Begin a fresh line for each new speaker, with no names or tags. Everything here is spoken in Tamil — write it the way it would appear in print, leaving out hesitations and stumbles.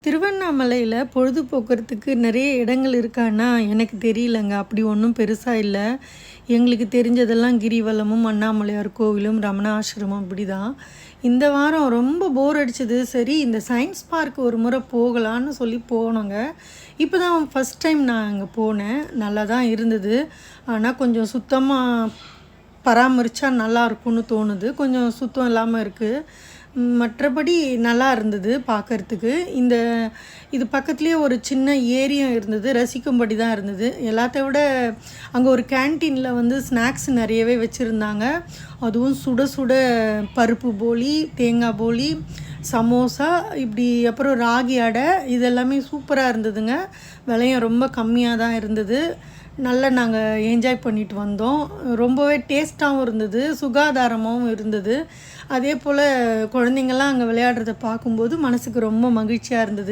திருவண்ணாமலையில பொழுதுபோக்குறதுக்கு நிறைய இடங்கள் இருக்கான்னா, எனக்கு தெரியலங்க. அப்படி ஒண்ணும் பெருசா இல்ல. எங்களுக்கு தெரிஞ்சதெல்லாம் கிரிவலமும், அண்ணாமலையார் கோவிலும், ரமண ஆசிரமம் இப்படிதான். இந்த வாரம் ரொம்ப போர் அடிச்சது. சரி இந்த சயின்ஸ் பார்க் ஒரு முறை போகலான்னு சொல்லி போனோங்க. இப்போ தான் ஃபர்ஸ்ட் டைம் நான் அங்க போனேன். நல்லா தான் இருந்தது. ஆனா கொஞ்சம் சுத்தமா பராமரிச்சா நல்லாயிருக்கும்னு தோணுது. கொஞ்சம் சுத்தம் இல்லாம இருக்கு. மற்றபடி நல்லா இருந்தது பார்க்கறதுக்கு. இது பக்கத்துலேயே ஒரு சின்ன ஏரியும் இருந்தது. ரசிக்கும்படி தான் இருந்தது. எல்லாத்த விட அங்கே ஒரு கேன்டீனில் வந்து ஸ்நாக்ஸ் நிறையவே வச்சுருந்தாங்க. அதுவும் சுட சுட பருப்பு போளி, தேங்காய் போளி, சமோசா இப்படி அப்புறம் ராகி அடை இதெல்லாமே சூப்பராக இருந்ததுங்க. விலையும் ரொம்ப கம்மியாக தான் இருந்தது. நல்லா நாங்கள் என்ஜாய் பண்ணிட்டு வந்தோம். ரொம்பவே டேஸ்ட்டாகவும் இருந்தது, சுகாதாரமாகவும் இருந்தது. அதே போல் குழந்தைங்கள்லாம் அங்கே விளையாடுறத பார்க்கும்போது மனதுக்கு ரொம்ப மகிழ்ச்சியாக இருந்தது.